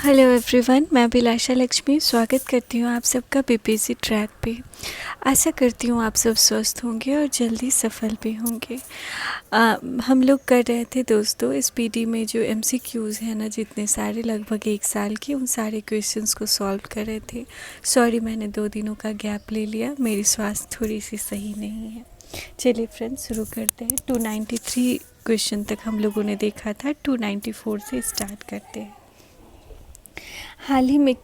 Hello everyone, मैं अभिलाषा लक्ष्मी स्वागत करती हूँ आप सबका बीपीएससी ट्रैक पे। आशा करती हूँ आप सब स्वस्थ होंगे और जल्दी सफल भी होंगे। हम लोग कर रहे थे दोस्तों इस पीडी में जो एमसीक्यूज़ हैं ना, जितने सारे लगभग 1 साल के, उन सारे क्वेश्चंस को सॉल्व कर रहे थे। सॉरी मैंने 2 दिनों का गैप ले लिया, मेरी स्वास्थ्य थोड़ी सी सही नहीं है। चलिए फ्रेंड्स शुरू करते हैं। 293 क्वेश्चन तक हम लोगों ने देखा था, 294 से स्टार्ट करते हैं। हाल ही में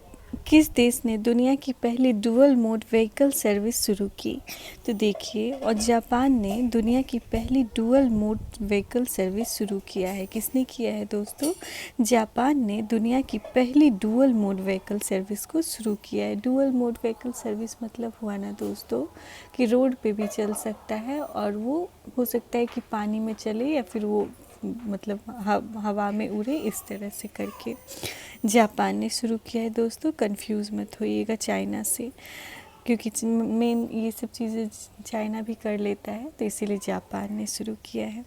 किस देश ने दुनिया की पहली डुअल मोड व्हीकल सर्विस शुरू की? तो देखिए, और जापान ने दुनिया की पहली डुअल मोड व्हीकल सर्विस शुरू किया है। किसने किया है दोस्तों? जापान ने दुनिया की पहली डुअल मोड व्हीकल सर्विस को शुरू किया है। डुअल मोड व्हीकल सर्विस मतलब हुआ ना दोस्तों कि रोड पे भी चल सकता है और वो हो सकता है कि पानी में चले या फिर वो मतलब हवा में उड़े, इस तरह से करके जापान ने शुरू किया है दोस्तों। कंफ्यूज मत होइएगा चाइना से, क्योंकि मेन ये सब चीज़ें चाइना भी कर लेता है, तो इसीलिए जापान ने शुरू किया है।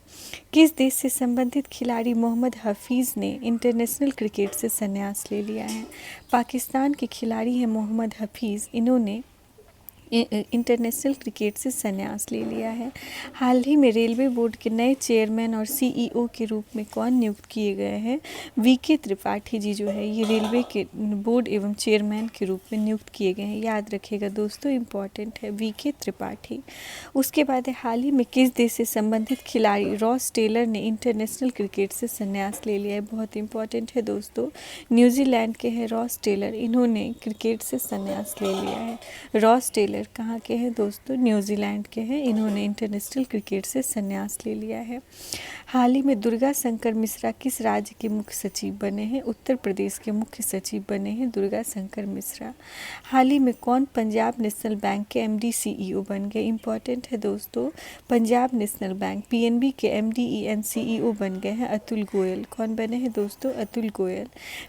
किस देश से संबंधित खिलाड़ी मोहम्मद हफीज़ ने इंटरनेशनल क्रिकेट से संन्यास ले लिया है? पाकिस्तान के खिलाड़ी हैं मोहम्मद हफीज़, इन्होंने इंटरनेशनल क्रिकेट से संन्यास ले लिया है। हाल ही में रेलवे बोर्ड के नए चेयरमैन और सीईओ के रूप में कौन नियुक्त किए गए हैं? वीके त्रिपाठी जी जो है ये रेलवे के बोर्ड एवं चेयरमैन के रूप में नियुक्त किए गए हैं। याद रखिएगा दोस्तों, इम्पॉर्टेंट है वीके त्रिपाठी। उसके बाद है, हाल ही में किस देश से संबंधित खिलाड़ी रॉस टेलर ने इंटरनेशनल क्रिकेट से संन्यास ले लिया है? बहुत इंपॉर्टेंट है दोस्तों, न्यूजीलैंड के हैं रॉस टेलर, इन्होंने क्रिकेट से संन्यास ले लिया है। रॉस टेलर कहाँ के हैं दोस्तों? न्यूजीलैंड के हैं, इन्होंने इंटरनेशनल क्रिकेट से संन्यास ले लिया है। हाल ही में दुर्गा शंकर मिश्रा किस राज्य के मुख्य सचिव बने हैं? उत्तर प्रदेश के मुख्य सचिव बने हैं दुर्गा शंकर मिश्रा। हाल ही में कौन पंजाब नेशनल बैंक के एमडी सीईओ बन गए? इंपॉर्टेंट है दोस्तों, पंजाब नेशनल बैंक पीएनबी के एमडी सीईओ बन गए हैं अतुल गोयल। कौन बने हैं दोस्तों? अतुल गोयल।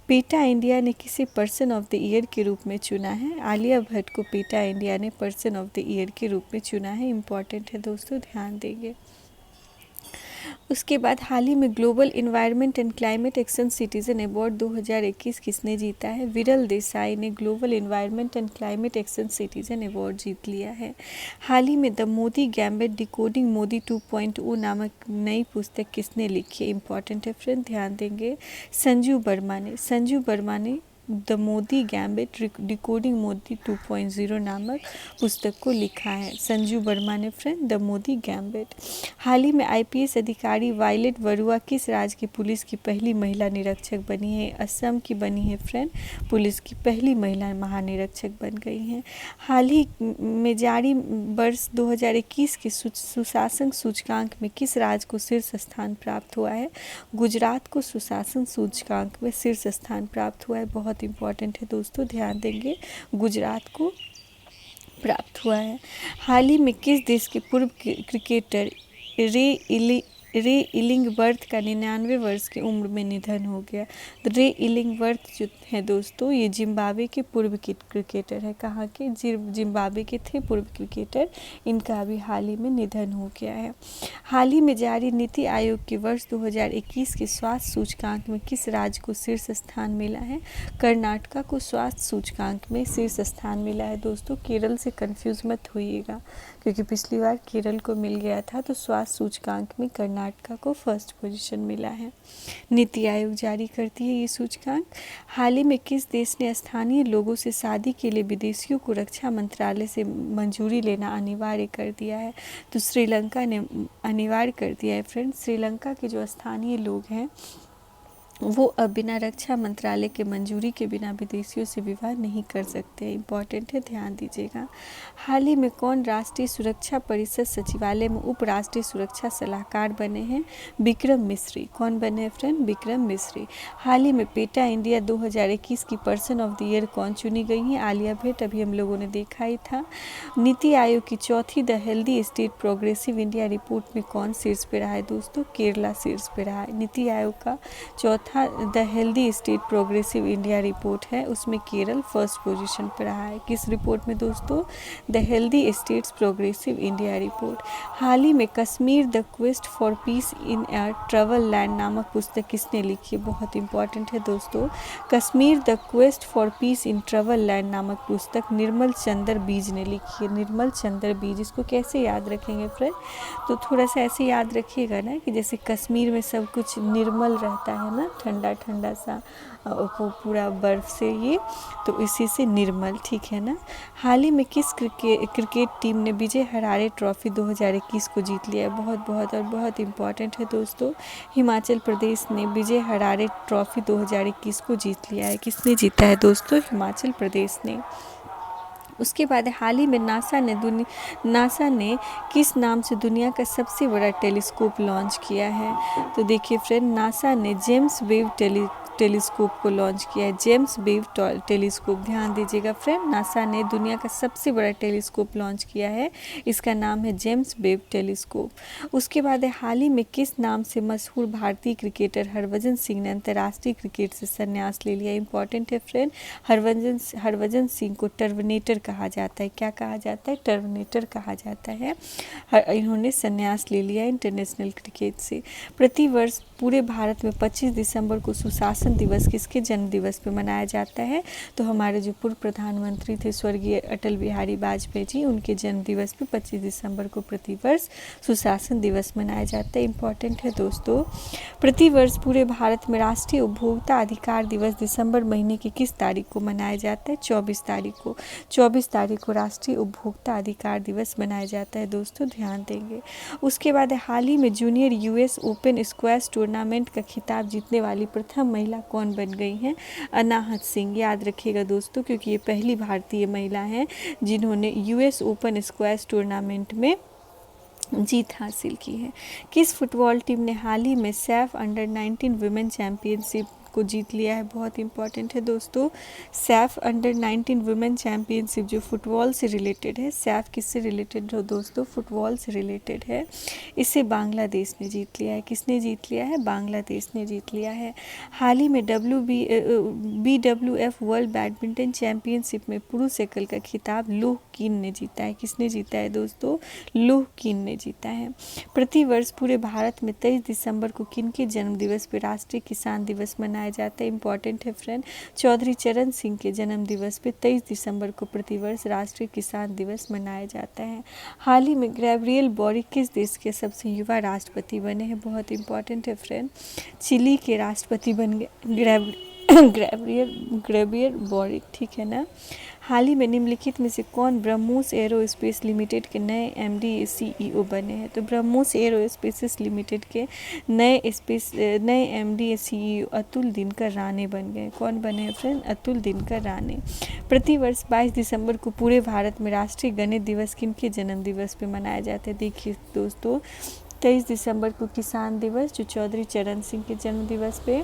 पेटा इंडिया ने किसे पर्सन ऑफ द ईयर के रूप में चुना है? आलिया भट्ट को पेटा इंडिया ने पर्सन ऑफ द ईयर के रूप में चुना है। इम्पॉर्टेंट है दोस्तों, ध्यान देंगे। उसके बाद हाल ही में global environment and climate action citizen award 2021 किसने जीता है? विरल देसाई ने global environment and climate action citizen award जीत लिया है। हाल ही में the Modi gambit decoding Modi 2.0 नामक नई पुस्तक किसने लिखी है? इंपॉर्टेंट है फ्रेंड, ध्यान देंगे। संजू वर्मा ने the Modi gambit decoding Modi 2.0 नामक पुस्तक को लिखा है। संजू वर्मा ने फ्रेंड द मोदी गैम्बिट। हाल ही में आईपीएस अधिकारी वायलेट बरुआ किस राज्य की पुलिस की पहली महिला निरीक्षक बनी है? असम की बनी है फ्रेंड, पुलिस की पहली महिला महानिरीक्षक बन गई हैं। हाल ही में जारी वर्ष 2021 के सुशासन सूचकांक में किस राज्य को शीर्ष स्थान प्राप्त हुआ है? गुजरात को सुशासन सूचकांक में शीर्ष स्थान प्राप्त हुआ है। बहुत इंपॉर्टेंट है दोस्तों, ध्यान देंगे, गुजरात को प्राप्त हुआ है। हाल ही में किस देश के पूर्व क्रिकेटर रे इलिंगवर्थ का 99 वर्ष की उम्र में निधन हो गया? रे इलिंगवर्थ जो है दोस्तों, ये जिम्बाब्वे के पूर्व क्रिकेटर है। कहाँ के? जिम्बाब्वे के थे पूर्व क्रिकेटर, इनका अभी हाल ही में निधन हो गया है। हाल ही में जारी नीति आयोग के वर्ष 2021 के स्वास्थ्य सूचकांक में किस राज्य को शीर्ष स्थान मिला है? कर्नाटका को स्वास्थ्य सूचकांक में शीर्ष स्थान मिला है दोस्तों। केरल से कंफ्यूज मत होइएगा, क्योंकि पिछली बार केरल को मिल गया था, तो स्वास्थ्य सूचकांक में कर्नाटका को फर्स्ट पोजीशन मिला है। नीति आयोग जारी करती है ये सूचकांक। हाल ही में किस देश ने स्थानीय लोगों से शादी के लिए विदेशियों को रक्षा मंत्रालय से मंजूरी लेना अनिवार्य कर दिया है? तो श्रीलंका ने अनिवार्य कर दिया है फ्रेंड। श्रीलंका के जो स्थानीय लोग हैं वो अब बिना रक्षा मंत्रालय के मंजूरी के बिना विदेशियों से विवाह नहीं कर सकते। इंपॉर्टेंट है, ध्यान दीजिएगा। हाल ही में कौन राष्ट्रीय सुरक्षा परिषद सचिवालय में उप राष्ट्रीय सुरक्षा सलाहकार बने हैं? विक्रम मिश्री। कौन बने हैं फ्रेंड? विक्रम मिश्री। हाल ही में पेटा इंडिया 2021 की पर्सन ऑफ द ईयर कौन चुनी गई है? आलिया भट्ट, अभी हम लोगों ने देखा ही था। नीति आयोग की चौथी the healthy state progressive India report में कौन शीर्ष पे रहा है दोस्तों? केरला शीर्ष पे रहा है। नीति आयोग का चौथा चौथा the healthy state progressive India report है, उसमें केरल फर्स्ट पोजीशन पर रहा है। किस रिपोर्ट में दोस्तों? The healthy states progressive India report. हाल ही में Kashmir the quest for peace in a travel land नामक पुस्तक किसने लिखी है? बहुत इंपॉर्टेंट है दोस्तों। Kashmir the quest for peace in travel land नामक पुस्तक निर्मल चंद्र बीज ने लिखी है। निर्मल चंद्र बीज। इसको कैसे याद रखेंगे फ्रेंड? तो थोड़ा सा ऐसे याद रखिएगा ना कि जैसे कश्मीर में सब कुछ निर्मल रहता है ना, ठंडा ठंडा सा, वो पूरा बर्फ़ से ये, तो इसी से निर्मल, ठीक है ना। हाल ही में किस क्रिकेट टीम ने विजय हरारे ट्रॉफी 2021 को जीत लिया है? बहुत इम्पॉर्टेंट है दोस्तों। हिमाचल प्रदेश ने विजय हरारे ट्रॉफी 2021 को जीत लिया है। किसने जीता है दोस्तों? हिमाचल प्रदेश ने। उसके बाद हाल ही में नासा ने किस नाम से दुनिया का सबसे बड़ा टेलीस्कोप लॉन्च किया है? तो देखिए फ्रेंड, नासा ने जेम्स वेब टेलीस्कोप को लॉन्च किया है। जेम्स वेब टेलीस्कोप, ध्यान दीजिएगा फ्रेंड, नासा ने दुनिया का सबसे बड़ा टेलीस्कोप लॉन्च किया है, इसका नाम है जेम्स वेब टेलीस्कोप। उसके बाद हाल ही में किस नाम से मशहूर भारतीय क्रिकेटर हरभजन सिंह ने अंतर्राष्ट्रीय क्रिकेट से संन्यास ले लिया? इंपॉर्टेंट है फ्रेंड, हरभजन सिंह को टर्मिनेटर कहा जाता है। क्या कहा जाता है? टर्मिनेटर कहा जाता है। इन्होंने संन्यास ले लिया इंटरनेशनल क्रिकेट से। प्रतिवर्ष पूरे भारत में 25 दिसंबर को सुशासन दिवस किसके जन्म दिवस पे मनाया जाता है? तो हमारे जो पूर्व प्रधानमंत्री थे स्वर्गीय अटल बिहारी वाजपेयी जी, उनके जन्म दिवस पे 25 दिसंबर को प्रतिवर्ष सुशासन दिवस मनाया जाता है। इम्पॉर्टेंट है दोस्तों। प्रतिवर्ष पूरे भारत में राष्ट्रीय उपभोक्ता अधिकार दिवस दिसंबर महीने की किस तारीख को मनाया जाता है? 24 तारीख को। 24 तारीख को राष्ट्रीय उपभोक्ता अधिकार दिवस मनाया जाता है दोस्तों, ध्यान देंगे। उसके बाद हाल ही में junior US open squash tournament का खिताब जीतने वाली प्रथम महिला कौन बन गई हैं? अनाहत सिंह। याद रखिएगा दोस्तों, क्योंकि ये पहली भारतीय महिला हैं जिन्होंने यूएस ओपन स्क्वैश टूर्नामेंट में जीत हासिल की है। किस फुटबॉल टीम ने हाल ही में सैफ अंडर-19 वुमेन चैंपियनशिप को जीत लिया है? बहुत इंपॉर्टेंट है दोस्तों। सैफ अंडर-19 वुमेन चैंपियनशिप जो फुटबॉल से रिलेटेड है, सैफ किससे रिलेटेड हो दोस्तों? फुटबॉल से रिलेटेड है। इसे बांग्लादेश ने जीत लिया है। किसने जीत लिया है? बांग्लादेश ने जीत लिया है। हाल ही में BWF वर्ल्ड बैडमिंटन चैंपियनशिप में पुरुष एकल का खिताब लोह कीन ने जीता है। किसने जीता है दोस्तों? लोह कीन ने जीता है। प्रतिवर्ष पूरे भारत में 23 दिसंबर को किनके जन्म दिवस पर राष्ट्रीय किसान दिवस मनाया जाता है? इंपॉर्टेंट है फ्रेंड, चौधरी चरण सिंह के जन्म दिवस पे 23 दिसंबर को प्रतिवर्ष राष्ट्रीय किसान दिवस मनाया जाता है। हाल ही में गैब्रियल बोरिक किस देश के सबसे युवा राष्ट्रपति बने हैं? बहुत इंपॉर्टेंट है फ्रेंड, चिली के राष्ट्रपति बन गए गैब्रियल बोरिक, ठीक है ना। हाल ही में निम्नलिखित में से कौन ब्रह्मोस एरोस्पेस लिमिटेड के नए MD CEO बने हैं? तो ब्रह्मोस एरोस्पेस लिमिटेड के नए MD CEO अतुल दिनकर राणे बन गए। कौन बने हैं फ्रेंड? अतुल दिनकर राणे। प्रतिवर्ष 22 दिसंबर को पूरे भारत में राष्ट्रीय गणित दिवस किनके जन्म दिवस पे मनाया जाता है? देखिए दोस्तों, 23 दिसंबर को किसान दिवस जो चौधरी चरण सिंह के जन्म दिवस पे,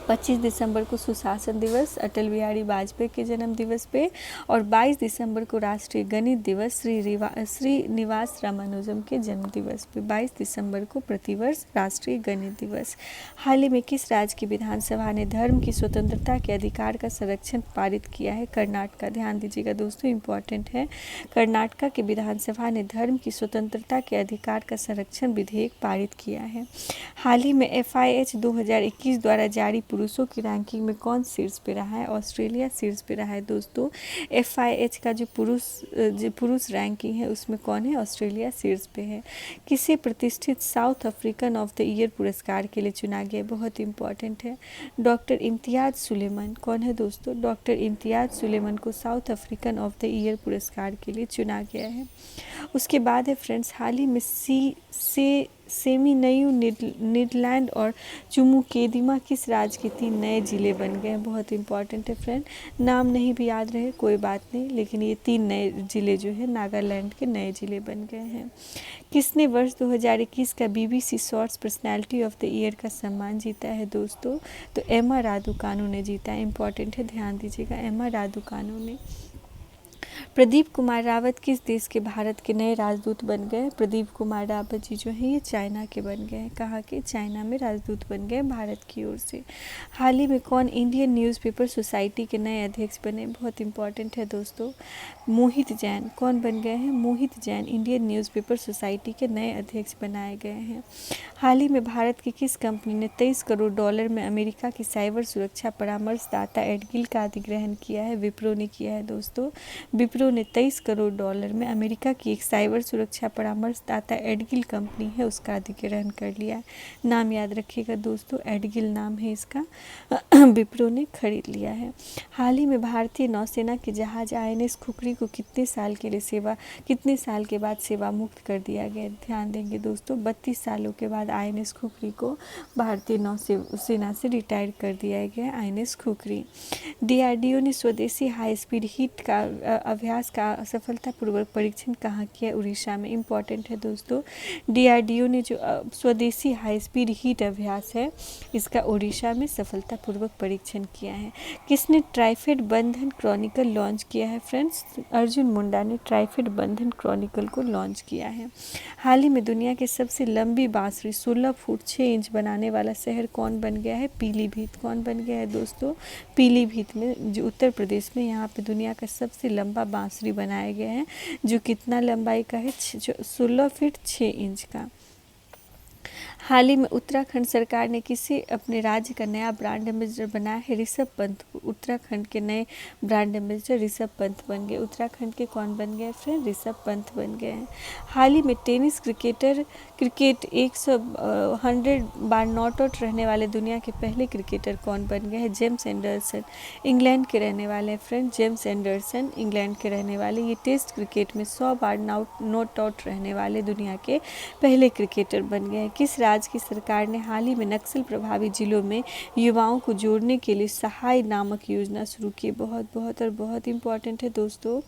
25 दिसंबर को सुशासन दिवस अटल बिहारी वाजपेयी के जन्म दिवस पे, और 22 दिसंबर को राष्ट्रीय गणित दिवस श्रीनिवास रामानुजम के जन्म दिवस पे। 22 दिसंबर को प्रतिवर्ष राष्ट्रीय गणित दिवस। हाल ही में किस राज्य की विधानसभा ने धर्म की स्वतंत्रता के अधिकार का संरक्षण पारित किया है? कर्नाटक। ध्यान दीजिएगा दोस्तों, इम्पॉर्टेंट है। कर्नाटक के विधानसभा ने धर्म की स्वतंत्रता के अधिकार का संरक्षण विधेयक पारित किया है। हाल ही में FIH 2021 द्वारा जारी पुरुषों की रैंकिंग में कौन शीर्ष पे रहा है? ऑस्ट्रेलिया शीर्ष पे रहा है दोस्तों। FIH का जो पुरुष रैंकिंग है उसमें कौन है? ऑस्ट्रेलिया शीर्ष पे है। किसे प्रतिष्ठित south African of the year पुरस्कार के लिए चुना गया? बहुत इंपॉर्टेंट है, डॉक्टर इम्तियाज सुलेमान। कौन है दोस्तों? डॉक्टर इम्तियाज सुलेमान को south African of the year पुरस्कार के लिए चुना गया है। उसके बाद है फ्रेंड्स, हाल ही में सेमीनयू, नीदरलैंड और चुमुकेदिमा किस राज्य के 3 नए जिले बन गए हैं? बहुत इंपॉर्टेंट है फ्रेंड, नाम नहीं भी याद रहे कोई बात नहीं, लेकिन ये 3 नए जिले जो है नागालैंड के नए जिले बन गए हैं। किसने वर्ष 2021 का BBC shorts personality of the year का सम्मान जीता है दोस्तों? तो एमा रादुकानु ने जीता है। इंपॉर्टेंट है, ध्यान दीजिएगा, एमा रादुकानु ने। प्रदीप कुमार रावत किस देश के भारत के नए राजदूत बन गए? प्रदीप कुमार रावत जी जो हैं ये चाइना के बन गए हैं। कहाँ के? चाइना में राजदूत बन गए भारत की ओर से। हाल ही में कौन इंडियन न्यूज़पेपर सोसाइटी के नए अध्यक्ष बने? बहुत इंपॉर्टेंट है दोस्तों, मोहित जैन। कौन बन गए हैं? मोहित जैन इंडियन न्यूज़पेपर सोसाइटी के नए अध्यक्ष बनाए गए हैं। हाल ही में भारत की किस कंपनी ने $23 करोड़ में अमेरिका की साइबर सुरक्षा परामर्शदाता एडगिल का अधिग्रहण किया है? विप्रो ने किया है दोस्तों। विप्रो ने $23 करोड़ में अमेरिका की एक साइबर सुरक्षा परामर्शदाता एडगिल कंपनी है उसका अधिग्रहण कर लिया है। नाम याद रखिएगा दोस्तों, एडगिल नाम है इसका। विप्रो ने खरीद लिया है। हाल ही में भारतीय नौसेना के जहाज INS खुखरी को कितने साल के बाद सेवा मुक्त कर दिया गया? ध्यान देंगे दोस्तों, 32 सालों के बाद INS खुखरी को भारतीय नौसेना से रिटायर कर दिया गया INS खुखरी। DRDO ने स्वदेशी हाई स्पीड हीट का अभ्यास का सफलतापूर्वक परीक्षण कहाँ किया? उड़ीसा में। इम्पॉर्टेंट है दोस्तों, DRDO ने जो स्वदेशी हाई स्पीड हीट अभ्यास है इसका उड़ीसा में सफलतापूर्वक परीक्षण किया है। किसने ट्राइफेड बंधन क्रॉनिकल लॉन्च किया है फ्रेंड्स? अर्जुन मुंडा ने ट्राइफेड बंधन क्रॉनिकल को लॉन्च किया है। हाल ही में दुनिया की सबसे लंबी बांसुरी 16 फुट 6 इंच बनाने वाला शहर कौन बन गया है? पीलीभीत। कौन बन गया है दोस्तों? पीलीभीत में, जो उत्तर प्रदेश में, यहाँ पे दुनिया का सबसे लंबा बांसुरी बनाया गया है जो कितना लंबाई का है? 16 फीट 6 इंच का। हाल ही में उत्तराखंड सरकार ने किसी अपने राज्य का नया ब्रांड एम्बेसडर बनाया है? ऋषभ पंत। उत्तराखंड के नए ब्रांड एम्बेसडर ऋषभ पंत बन गए। उत्तराखंड के कौन बन गए फ्रेंड? ऋषभ पंत बन गए हैं। हाल ही में tennis cricket 100 bar not out रहने वाले दुनिया के पहले क्रिकेटर कौन बन गए हैं? James Anderson. इंग्लैंड के रहने वाले हैं फ्रेंड, जेम्स एंडरसन इंग्लैंड के रहने वाले। ये टेस्ट क्रिकेट में 100 बार नॉट आउट रहने वाले दुनिया के पहले क्रिकेटर बन गए हैं। किस राज्य की सरकार ने हाल ही में नक्सल प्रभावित जिलों में युवाओं को जोड़ने के लिए सहाय नामक योजना शुरू की? बहुत इंपॉर्टेंट है दोस्तों,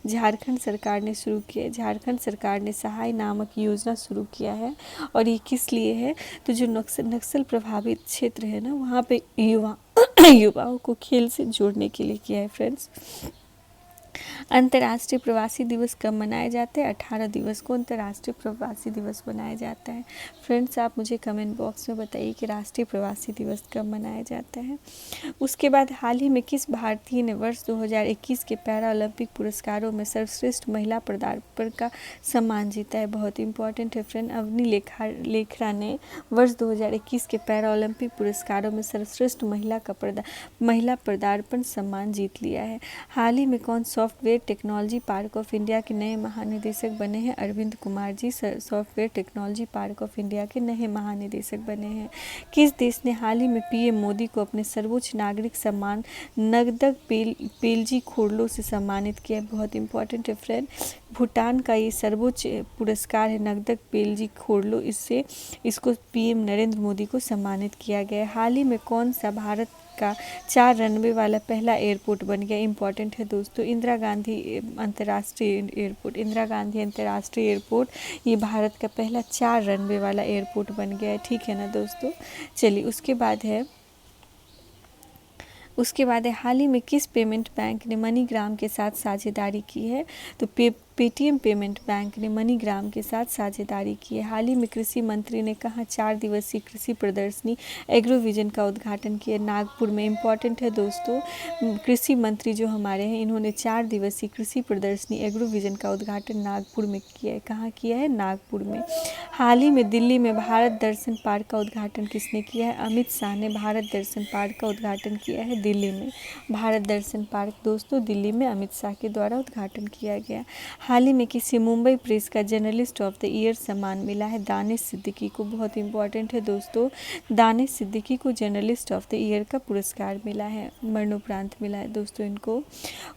झारखंड सरकार ने शुरू किया। झारखंड सरकार ने सहाय नामक योजना शुरू किया है और ये किस लिए है? तो जो नक्सल प्रभावित क्षेत्र है ना, वहाँ पे युवाओं को खेल से जोड़ने के लिए किया है फ्रेंड्स। अंतर्राष्ट्रीय प्रवासी दिवस कब मनाया जाता है? 18 दिवस को अंतर्राष्ट्रीय प्रवासी दिवस मनाया जाता है। फ्रेंड्स, आप मुझे कमेंट बॉक्स में बताइए कि राष्ट्रीय प्रवासी दिवस कब मनाया जाता है। उसके बाद हाल ही में किस भारतीय ने वर्ष 2021 के पैरा ओलंपिक पुरस्कारों में सर्वश्रेष्ठ महिला पदार्पण का सम्मान जीता है? बहुत इंपॉर्टेंट है फ्रेंड, अवनी लेखरा ने वर्ष 2021 के पैरा ओलंपिक पुरस्कारों में सर्वश्रेष्ठ महिला पदार्पण सम्मान जीत लिया है। हाल ही में कौन software technology park of India के नए महानिदेशक बने हैं? Arvind Kumar ji software technology park of India के नए महानिदेशक बने हैं। किस देश ने हाल ही में PM मोदी को अपने सर्वोच्च नागरिक सम्मान नगदक पेलजी खोरलो से सम्मानित किया? बहुत इंपॉर्टेंट है फ्रेंड, भूटान का ये सर्वोच्च पुरस्कार है नगदक पेलजी खोरलो, इसको PM नरेंद्र मोदी को सम्मानित किया गया है। हाल ही में कौन सा भारत का 4 रनवे वाला पहला एयरपोर्ट बन गया? इंपॉर्टेंट है दोस्तों, इंदिरा गांधी अंतर्राष्ट्रीय एयरपोर्ट। इंदिरा गांधी अंतर्राष्ट्रीय एयरपोर्ट ये भारत का पहला 4 रनवे वाला एयरपोर्ट बन गया है। ठीक है ना दोस्तों। चलिए, उसके बाद है हाल ही में किस पेमेंट बैंक ने मनीग्राम के साथ साझेदारी की है? तो पेटीएम पेमेंट बैंक ने मनीग्राम के साथ साझेदारी की है। हाल ही में कृषि मंत्री ने कहा 4 दिवसीय कृषि प्रदर्शनी एग्रोविजन का उद्घाटन किया? नागपुर में। इम्पॉर्टेंट है दोस्तों, कृषि मंत्री जो हमारे हैं इन्होंने 4 दिवसीय कृषि प्रदर्शनी एग्रोविजन का उद्घाटन नागपुर में किया है। कहाँ किया है? नागपुर में। हाल ही में दिल्ली में भारत दर्शन पार्क का उद्घाटन किसने किया है? अमित शाह ने भारत दर्शन पार्क का उद्घाटन किया है दिल्ली में। भारत दर्शन पार्क दोस्तों दिल्ली में अमित शाह के द्वारा उद्घाटन किया गया। हाल ही में किसी मुंबई प्रेस का जर्नलिस्ट ऑफ द ईयर सम्मान मिला है? दानिश सिद्दीकी को। बहुत इंपॉर्टेंट है दोस्तों, दानिश सिद्दीकी को जर्नलिस्ट ऑफ द ईयर का पुरस्कार मिला है, मरणोपरांत मिला है दोस्तों इनको।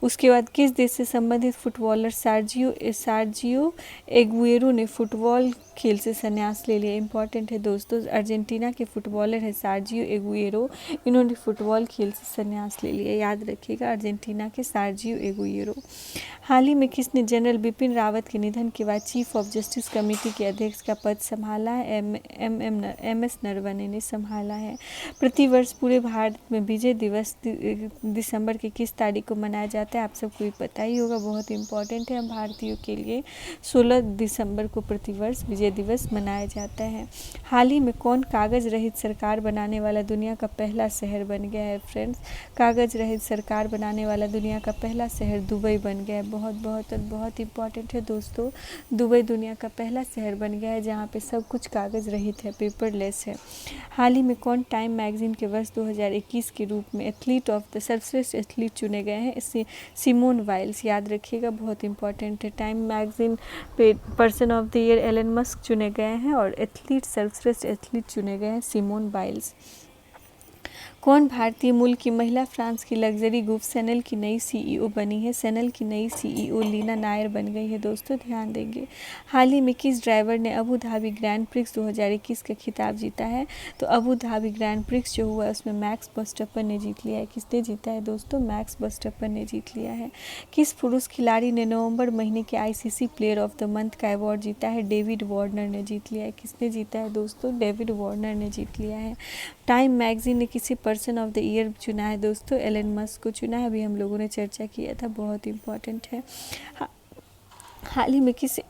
उसके बाद किस देश से संबंधित फुटबॉलर सार्जियो एगुएरो ने फुटबॉल खेल से संन्यास ले लिया? इंपॉर्टेंट है दोस्तों, अर्जेंटीना के फुटबॉलर है सार्जियो एगुएरो, इन्होंने फुटबॉल खेल से संन्यास ले लिया। याद रखिएगा, अर्जेंटीना के सार्जियो एगुएरो। हाल ही में किसने जनरल बिपिन रावत के निधन के बाद चीफ ऑफ जस्टिस कमेटी के अध्यक्ष का पद संभाला है एम एस नरवणे ने संभाला है। प्रतिवर्ष पूरे भारत में विजय दिवस दिसंबर की किस तारीख को मनाया जाता है, आप सबको भी पता ही होगा, बहुत इंपॉर्टेंट है हम भारतीयों के लिए। 16 दिसंबर को प्रतिवर्ष विजय दिवस मनाया जाता है। हाल ही में कौन कागज रहित सरकार बनाने वाला दुनिया का पहला शहर बन गया है फ्रेंड्स? कागज रहित सरकार बनाने वाला दुनिया का पहला शहर दुबई बन गया है। बहुत इंपॉर्टेंट है दोस्तों, दुबई दुनिया का पहला शहर बन गया है जहाँ पे सब कुछ कागज रहित है, पेपरलेस है। हाल ही में कौन टाइम मैगजीन के वर्ष 2021 के रूप में एथलीट ऑफ द सर्वश्रेष्ठ एथलीट चुने गए हैं? इससे सिमोन वाइल्स, याद रखिएगा, बहुत इंपॉर्टेंट है। टाइम मैगजीन पे person of the year Elon Musk चुने गए हैं और एथलीट सर्वश्रेष्ठ एथलीट चुने गए हैं सिमोन वाइल्स। कौन भारतीय मूल की महिला फ्रांस की लग्जरी ग्रुप सैनल की नई सीईओ बनी है? सैनल की नई सीईओ लीना नायर बन गई है दोस्तों, ध्यान देंगे। हाल ही में किस ड्राइवर ने अबू धाबी ग्रैंड प्रिक्स 2021 का खिताब जीता है? तो अबू धाबी ग्रैंड प्रिक्स जो हुआ है उसमें मैक्स वर्स्टैपेन ने जीत लिया है। किसने जीता है दोस्तों? मैक्स वर्स्टैपेन ने जीत लिया है। किस पुरुष खिलाड़ी ने नवंबर महीने के ICC player of the month का अवार्ड जीता है? डेविड वार्नर ने जीत लिया है। किसने जीता है दोस्तों? डेविड वार्नर ने जीत लिया है। टाइम मैगजीन ने किसी पर्सन ऑफ द ईयर चुना है दोस्तों? एलन मस्क को चुना है, अभी हम लोगों ने चर्चा किया था, बहुत इंपॉर्टेंट है। हाल ही में किसी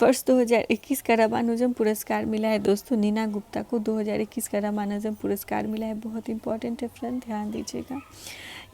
वर्ष 2021 का रामानुजम पुरस्कार मिला है दोस्तों? नीना गुप्ता को 2021 का रामानुजम पुरस्कार मिला है, बहुत इंपॉर्टेंट है फ्रेंड, ध्यान दीजिएगा।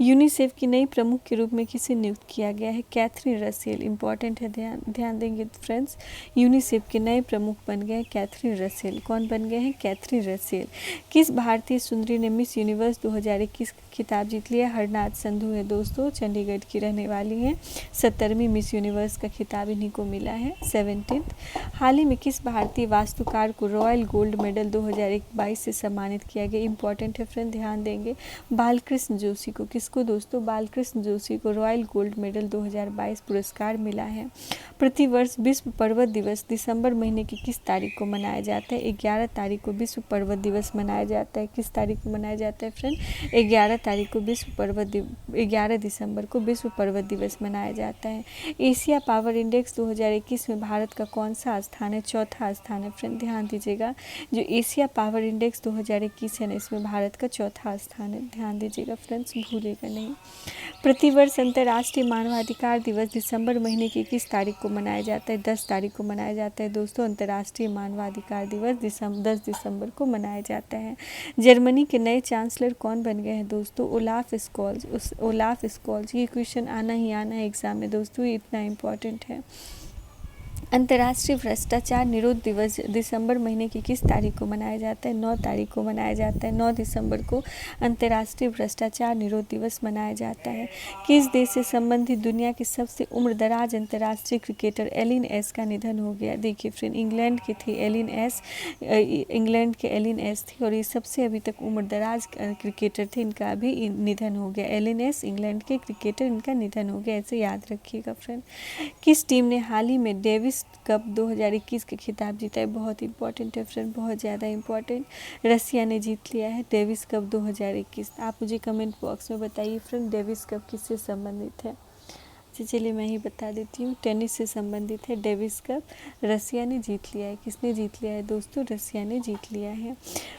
यूनिसेफ की नई प्रमुख के रूप में किसे नियुक्त किया गया है? कैथरीन रसेल, इंपॉर्टेंट है, ध्यान देंगे फ्रेंड्स। यूनिसेफ के नए प्रमुख बन गए कैथरीन रसेल। कौन बन गए हैं? Catherine Russell. किस भारतीय सुंदरी ने मिस यूनिवर्स 2021 का खिताब जीत लिया? हरनाथ संधू है दोस्तों, चंडीगढ़ की रहने वाली हैं। 70वीं मिस यूनिवर्स का खिताब इन्हीं को मिला है, 17th। हाल ही में किस भारतीय वास्तुकार को रॉयल गोल्ड मेडल 2022 से सम्मानित किया गया? इंपॉर्टेंट है फ्रेंड, ध्यान देंगे। बालकृष्ण जोशी को, किसको दोस्तों? बालकृष्ण जोशी को रॉयल गोल्ड मेडल 2022 पुरस्कार मिला है। प्रतिवर्ष विश्व पर्वत दिवस दिसंबर महीने की किस तारीख को मनाया जाता है? 11 तारीख को विश्व पर्वत दिवस मनाया जाता है। किस तारीख को मनाया जाता है फ्रेंड? 11 तारीख को 11 दिसंबर को विश्व पर्वत दिवस मनाया जाता है। एशिया पावर इंडेक्स 2021 में भारत का कौन सा स्थान है? चौथा स्थान है फ्रेंड, ध्यान दीजिएगा। जो एशिया पावर इंडेक्स 2021 है ना, इसमें भारत का चौथा स्थान है, ध्यान दीजिएगा फ्रेंड्स, भूलेगा नहीं। प्रतिवर्ष अंतर्राष्ट्रीय मानवाधिकार दिवस दिसंबर महीने की किस तारीख को मनाया जाता है? 10 तारीख को मनाया जाता है दोस्तों। अंतर्राष्ट्रीय मानवाधिकार दिवस 10 दिसंबर को मनाया जाता है। जर्मनी के नए चांसलर कौन बन गए हैं दोस्तों? Olaf Scholz. ये क्वेश्चन आना ही आना है एग्जाम में दोस्तों, ये इतना इम्पोर्टेंट है। अंतर्राष्ट्रीय भ्रष्टाचार निरोध दिवस दिसंबर महीने की किस तारीख को मनाया जाता है? 9 तारीख को मनाया जाता है। 9 दिसंबर को अंतर्राष्ट्रीय भ्रष्टाचार निरोध दिवस मनाया जाता है। किस देश से संबंधित दुनिया की सबसे उम्रदराज अंतर्राष्ट्रीय क्रिकेटर एलिन एस का निधन हो गया? देखिए फ्रेंड, इंग्लैंड की थी इंग्लैंड के एलिन एस थी और ये सबसे अभी तक उम्रदराज क्रिकेटर थे, इनका अभी निधन हो गया। एलिन एस इंग्लैंड के क्रिकेटर, इनका निधन हो गया, ऐसे याद रखिएगा फ्रेंड। किस टीम ने हाल ही में डेविस कप 2021 का खिताब जीता है? बहुत इंपॉर्टेंट है फ्रेंड, बहुत ज़्यादा इंपॉर्टेंट। रसिया ने जीत लिया है डेविस कप 2021। आप मुझे कमेंट बॉक्स में बताइए फ्रेंड, डेविस कप किससे संबंधित है? चलिए मैं ही बता देती हूँ, टेनिस से संबंधित है डेविस कप, रसिया ने जीत लिया है। किसने जीत लिया है दोस्तों? रसिया ने जीत लिया है।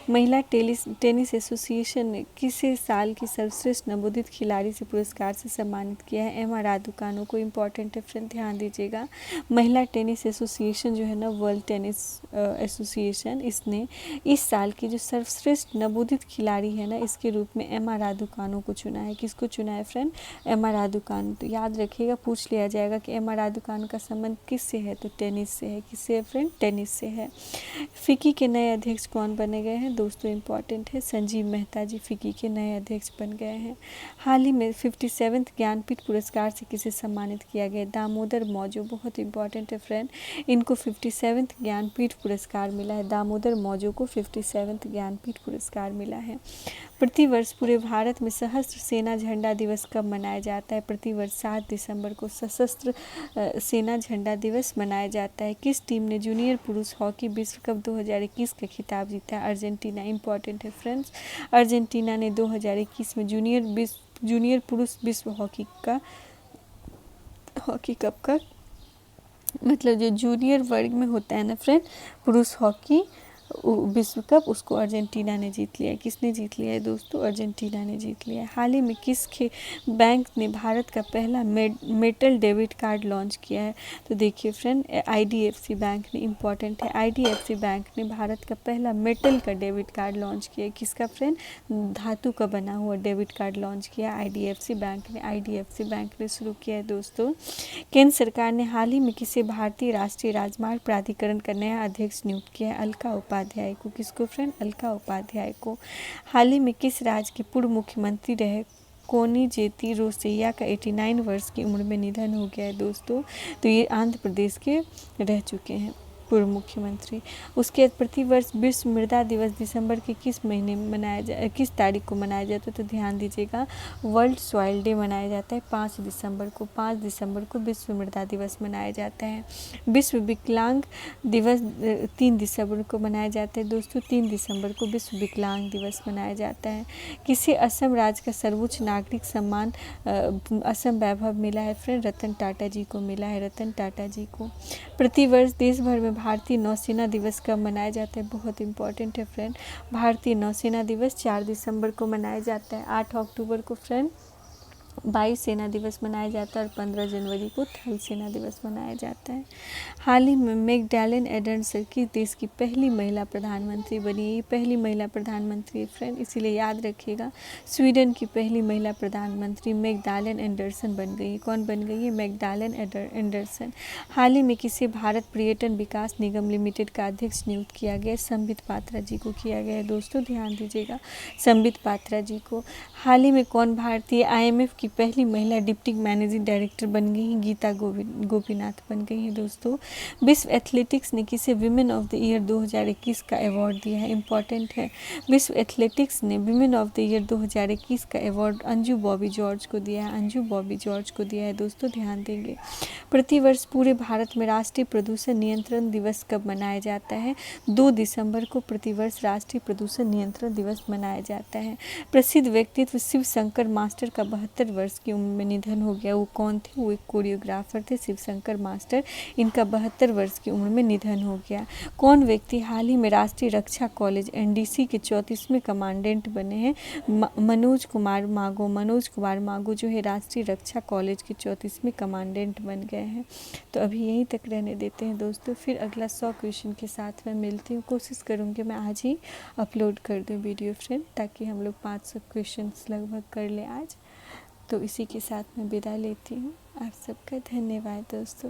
महिला टेनिस एसोसिएशन ने किस साल की सर्वश्रेष्ठ नवोदित खिलाड़ी से पुरस्कार से सम्मानित किया है? एमा रादुकानो को, इम्पॉर्टेंट है फ्रेंड, ध्यान दीजिएगा। महिला टेनिस एसोसिएशन जो है ना, वर्ल्ड टेनिस एसोसिएशन, इसने इस साल की जो सर्वश्रेष्ठ नवोदित खिलाड़ी है ना, इसके रूप में एमा रादुकानो को चुना है। किसको चुना है फ्रेंड? एमा रादुकानो। तो याद रखिएगा, पूछ लिया जाएगा कि एमा रादुकानो का संबंध किससे है? तो टेनिस से है। किससे है फ्रेंड? टेनिस से है। फिक्की के नए अध्यक्ष कौन बने गए हैं दोस्तों? इंपॉर्टेंट है, संजीव मेहता जी फिक्की के नए अध्यक्ष बन गए हैं। हाल ही में 57वें ज्ञानपीठ पुरस्कार से किसे सम्मानित किया गया? दामोदर मौजो, बहुत इंपॉर्टेंट है फ्रेंड, इनको 57वें ज्ञानपीठ पुरस्कार मिला है। दामोदर मौजो को 57वें ज्ञानपीठ पुरस्कार मिला है। प्रतिवर्ष पूरे भारत में सशस्त्र सेना झंडा दिवस कब मनाया जाता है? प्रतिवर्ष 7 दिसंबर को सशस्त्र सेना झंडा दिवस मनाया जाता है। किस टीम ने जूनियर पुरुष हॉकी विश्व कप 2021 का खिताब जीता है? अर्जेंटीना, इंपॉर्टेंट है फ्रेंड्स, अर्जेंटीना ने 2021 में जूनियर पुरुष विश्व हॉकी कप का मतलब जो जूनियर वर्ग में होता है ना फ्रेंड, पुरुष हॉकी विश्व कप, उसको अर्जेंटीना ने जीत लिया है। किसने जीत लिया है दोस्तों? अर्जेंटीना ने जीत लिया है। हाल ही में किस बैंक ने भारत का पहला मेटल डेबिट कार्ड लॉन्च किया है? तो देखिए फ्रेंड, आईडीएफसी बैंक ने, इम्पॉर्टेंट है, आईडीएफसी बैंक ने भारत का पहला मेटल का डेबिट कार्ड लॉन्च किया है। किसका फ्रेंड? धातु का बना हुआ डेबिट कार्ड लॉन्च किया आईडीएफसी बैंक ने। आईडीएफसी बैंक ने शुरू किया है दोस्तों। केंद्र सरकार ने हाल ही में किसे भारतीय राष्ट्रीय राजमार्ग प्राधिकरण का नया अध्यक्ष नियुक्त किया है? अलका उपाध्याय को। किसको फ्रेंड? अलका उपाध्याय को। हाल ही में किस राज्य के पूर्व मुख्यमंत्री रहे कोनिजेती रोसैया का 89 वर्ष की उम्र में निधन हो गया है दोस्तों? तो ये आंध्र प्रदेश के रह चुके हैं पूर्व मुख्यमंत्री। उसके प्रतिवर्ष विश्व मृदा दिवस दिसंबर के किस महीने में मनाया किस तारीख को मनाया जाता है? तो ध्यान दीजिएगा, वर्ल्ड सॉइल डे मनाया जाता है 5 दिसंबर को। 5 दिसंबर को विश्व मृदा दिवस मनाया जाता है। विश्व विकलांग दिवस 3 दिसंबर को मनाया जाता है दोस्तों। 3 दिसंबर को विश्व विकलांग दिवस मनाया जाता है। किसे असम राज्य का सर्वोच्च नागरिक सम्मान असम वैभव मिला है फ्रेंड? रतन टाटा जी को मिला है, रतन टाटा जी को। प्रतिवर्ष देश भर में भारतीय नौसेना दिवस कब मनाया जाता है? बहुत इंपॉर्टेंट है फ्रेंड। भारतीय नौसेना दिवस 4 दिसंबर को मनाया जाता है। 8 अक्टूबर को फ्रेंड वायु सेना दिवस मनाया जाता है और 15 जनवरी को थल सेना दिवस मनाया जाता है। हाल ही में मैगडालेन एंडरसन की देश की पहली महिला प्रधानमंत्री बनी। ये पहली महिला प्रधानमंत्री है फ्रेंड, इसीलिए याद रखिएगा। स्वीडन की पहली महिला प्रधानमंत्री मैगडालेन एंडरसन बन गई है। कौन बन गई है? मैगडालेन एंडरसन। हाल ही में किसे भारत पर्यटन विकास निगम लिमिटेड का अध्यक्ष नियुक्त किया गया? संबित पात्रा जी को किया गया है दोस्तों, ध्यान दीजिएगा, संबित पात्रा जी को। हाल ही में कौन भारतीय आईएमएफ की पहली महिला डिप्टी मैनेजिंग डायरेक्टर बन गई हैं? गीता गोपीनाथ बन गई हैं दोस्तों। विश्व एथलेटिक्स ने किसे विमेन ऑफ द ईयर 2021 का अवार्ड दिया है? इंपॉर्टेंट है, विश्व एथलेटिक्स ने विमेन ऑफ द ईयर 2021 का अवार्ड अंजू बॉबी जॉर्ज को दिया है, अंजू बॉबी जॉर्ज को दिया है दोस्तों, ध्यान देंगे। प्रतिवर्ष पूरे भारत में राष्ट्रीय प्रदूषण नियंत्रण दिवस कब मनाया जाता है? 2 दिसंबर को प्रतिवर्ष राष्ट्रीय प्रदूषण नियंत्रण दिवस मनाया जाता है। प्रसिद्ध व्यक्तित्व शिव शंकर मास्टर का 72 वर्ष की उम्र में निधन हो गया। वो कौन थे? वो एक कोरियोग्राफर थे, शिव शंकर मास्टर। इनका 72 वर्ष की उम्र में निधन हो गया। कौन व्यक्ति हाल ही में राष्ट्रीय रक्षा कॉलेज एनडीसी के 34वें कमांडेंट बने हैं? मनोज कुमार मागो। मनोज कुमार मागो जो है राष्ट्रीय रक्षा कॉलेज के 34वें कमांडेंट बन गए हैं। तो अभी यहीं तक रहने देते हैं दोस्तों, फिर अगला 100 क्वेश्चन के साथ मैं मिलती हूँ। कोशिश करूँगी मैं आज ही अपलोड कर दूँ वीडियो फ्रेंड, ताकि हम लोग 500 क्वेश्चंस लगभग कर लें आज। तो इसी के साथ मैं विदा लेती हूँ। आप सबका धन्यवाद दोस्तों।